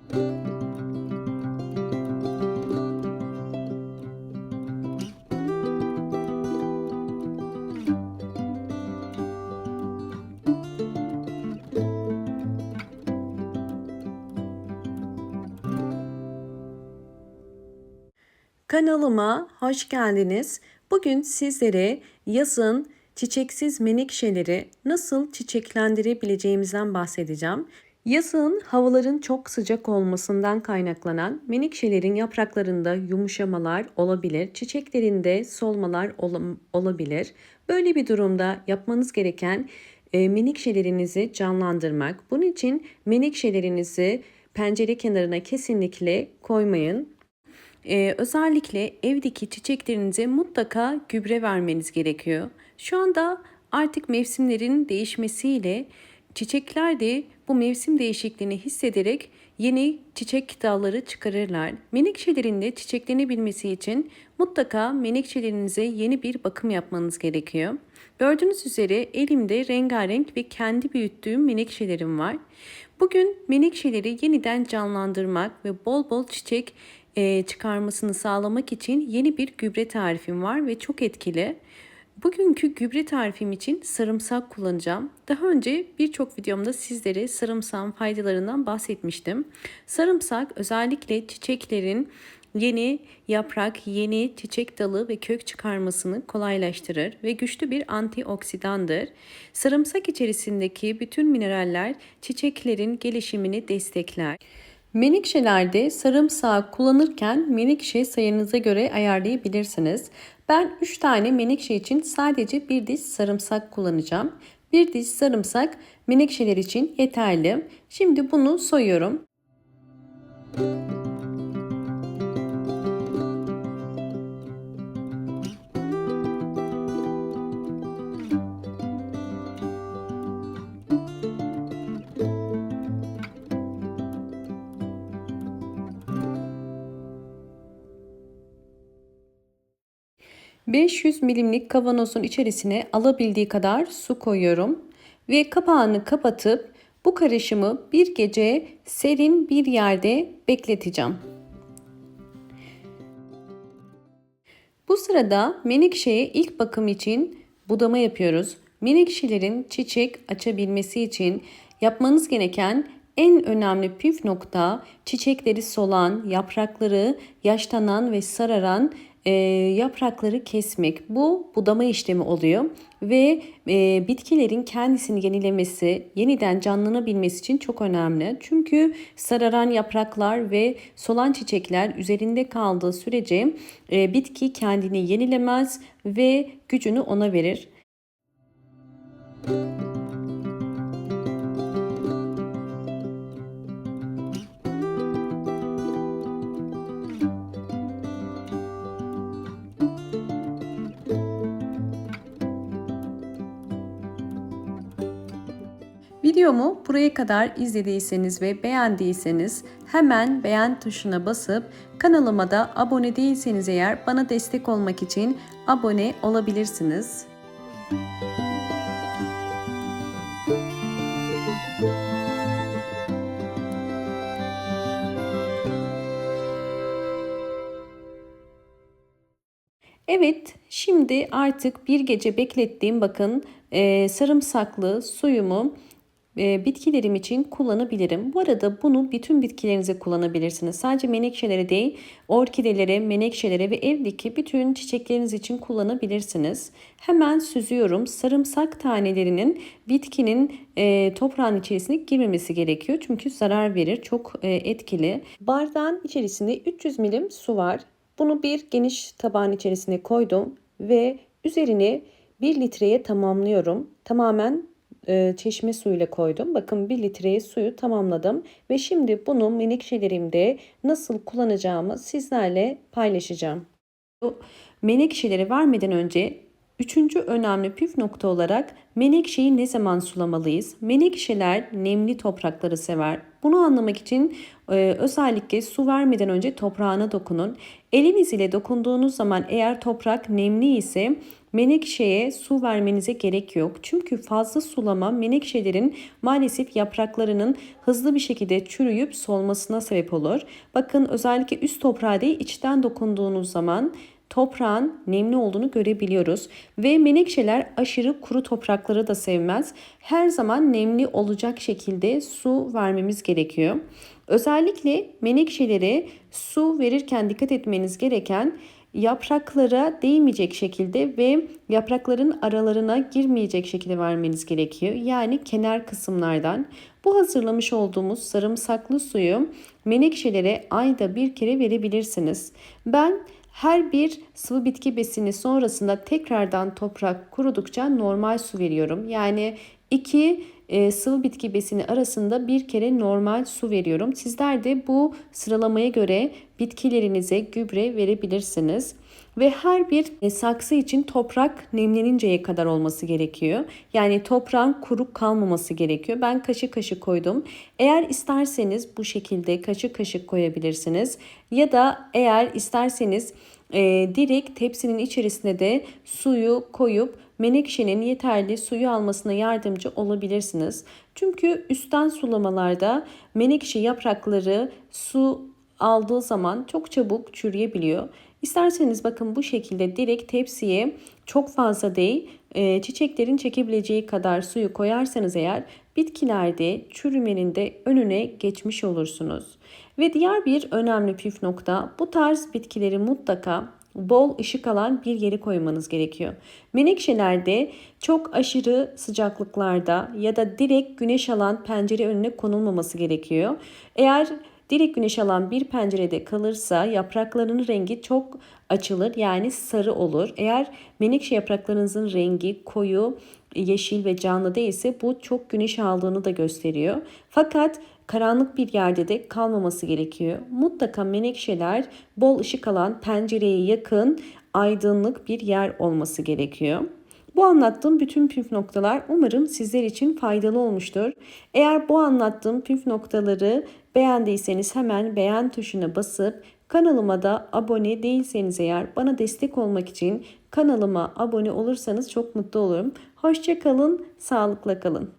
Kanalıma hoş geldiniz. Bugün sizlere yazın çiçeksiz menekşeleri nasıl çiçeklendirebileceğimizden bahsedeceğim. Yazın havaların çok sıcak olmasından kaynaklanan menekşelerin yapraklarında yumuşamalar olabilir, çiçeklerinde solmalar olabilir. Böyle bir durumda yapmanız gereken menekşelerinizi canlandırmak. Bunun için menekşelerinizi pencere kenarına kesinlikle koymayın. Özellikle evdeki çiçeklerinize mutlaka gübre vermeniz gerekiyor. Şu anda artık mevsimlerin değişmesiyle çiçekler de bu mevsim değişikliğini hissederek yeni çiçek dalları çıkarırlar. Menekşelerin de çiçeklenebilmesi için mutlaka menekşelerinize yeni bir bakım yapmanız gerekiyor. Gördüğünüz üzere elimde rengarenk ve kendi büyüttüğüm menekşelerim var. Bugün menekşeleri yeniden canlandırmak ve bol bol çiçek çıkarmasını sağlamak için yeni bir gübre tarifim var ve çok etkili. Bugünkü gübre tarifim için sarımsak kullanacağım. Daha önce birçok videomda sizlere sarımsağın faydalarından bahsetmiştim. Sarımsak özellikle çiçeklerin yeni yaprak, yeni çiçek dalı ve kök çıkarmasını kolaylaştırır ve güçlü bir antioksidandır. Sarımsak içerisindeki bütün mineraller çiçeklerin gelişimini destekler. Menekşelerde sarımsağı kullanırken menekşe sayınıza göre ayarlayabilirsiniz. Ben 3 tane menekşe için sadece bir diş sarımsak kullanacağım. Bir diş sarımsak menekşeler için yeterli. Şimdi bunu soyuyorum. 500 milimlik kavanozun içerisine alabildiği kadar su koyuyorum ve kapağını kapatıp bu karışımı bir gece serin bir yerde bekleteceğim. Bu sırada menekşeye ilk bakım için budama yapıyoruz. Menekşelerin çiçek açabilmesi için yapmanız gereken en önemli püf nokta çiçekleri solan, yaprakları yaşlanan ve sararan yaprakları kesmek. Bu budama işlemi oluyor ve bitkilerin kendisini yenilemesi, yeniden canlanabilmesi için çok önemli. Çünkü sararan yapraklar ve solan çiçekler üzerinde kaldığı sürece bitki kendini yenilemez ve gücünü ona verir. Videomu buraya kadar izlediyseniz ve beğendiyseniz hemen beğen tuşuna basıp kanalıma da abone değilseniz eğer bana destek olmak için abone olabilirsiniz. Evet, şimdi artık bir gece beklettiğim bakın sarımsaklı suyumu bitkilerim için kullanabilirim. Bu arada bunu bütün bitkilerinize kullanabilirsiniz. Sadece menekşelere değil, orkidelere, menekşelere ve evdeki bütün çiçekleriniz için kullanabilirsiniz. Hemen süzüyorum. Sarımsak tanelerinin bitkinin toprağın içerisine girmemesi gerekiyor. Çünkü zarar verir. Çok etkili. Bardağın içerisinde 300 milim su var. Bunu bir geniş tabağın içerisine koydum ve üzerine 1 litreye tamamlıyorum. Tamamen çeşme suyuyla koydum. Bakın 1 litreye suyu tamamladım ve şimdi bunu menekşelerimde nasıl kullanacağımı sizlerle paylaşacağım. Bu menekşeleri vermeden önce üçüncü önemli püf nokta olarak menekşeyi ne zaman sulamalıyız? Menekşeler nemli toprakları sever. Bunu anlamak için özellikle su vermeden önce toprağına dokunun. Eliniz ile dokunduğunuz zaman eğer toprak nemli ise menekşeye su vermenize gerek yok. Çünkü fazla sulama menekşelerin maalesef yapraklarının hızlı bir şekilde çürüyüp solmasına sebep olur. Bakın özellikle üst toprağa değil içten dokunduğunuz zaman toprağın nemli olduğunu görebiliyoruz. Ve menekşeler aşırı kuru toprakları da sevmez. Her zaman nemli olacak şekilde su vermemiz gerekiyor. Özellikle menekşelere su verirken dikkat etmeniz gereken yapraklara değmeyecek şekilde ve yaprakların aralarına girmeyecek şekilde vermeniz gerekiyor. Yani kenar kısımlardan. Bu hazırlamış olduğumuz sarımsaklı suyu menekşelere ayda bir kere verebilirsiniz. Ben her bir sıvı bitki besini sonrasında tekrardan toprak kurudukça normal su veriyorum. Yani iki sıvı bitki besini arasında bir kere normal su veriyorum. Sizler de bu sıralamaya göre bitkilerinize gübre verebilirsiniz. Ve her bir saksı için toprak nemleninceye kadar olması gerekiyor. Yani toprağın kuru kalmaması gerekiyor. Ben kaşık kaşık koydum. Eğer isterseniz bu şekilde kaşık kaşık koyabilirsiniz. Ya da eğer isterseniz direkt tepsinin içerisine de suyu koyup menekşenin yeterli suyu almasına yardımcı olabilirsiniz. Çünkü üstten sulamalarda menekşe yaprakları su aldığı zaman çok çabuk çürüyebiliyor. İsterseniz bakın bu şekilde direkt tepsiye çok fazla değil çiçeklerin çekebileceği kadar suyu koyarsanız eğer bitkilerde çürümenin de önüne geçmiş olursunuz. Ve diğer bir önemli püf nokta, bu tarz bitkileri mutlaka bol ışık alan bir yere koymanız gerekiyor. Menekşelerde çok aşırı sıcaklıklarda ya da direkt güneş alan pencere önüne konulmaması gerekiyor. Eğer direkt güneş alan bir pencerede kalırsa yapraklarının rengi çok açılır, yani sarı olur. Eğer menekşe yapraklarınızın rengi koyu, yeşil ve canlı değilse bu çok güneş aldığını da gösteriyor. Fakat karanlık bir yerde de kalmaması gerekiyor. Mutlaka menekşeler bol ışık alan, pencereye yakın, aydınlık bir yer olması gerekiyor. Bu anlattığım bütün püf noktalar umarım sizler için faydalı olmuştur. Eğer bu anlattığım püf noktaları beğendiyseniz hemen beğen tuşuna basıp kanalıma da abone değilseniz eğer bana destek olmak için kanalıma abone olursanız çok mutlu olurum. Hoşça kalın, sağlıkla kalın.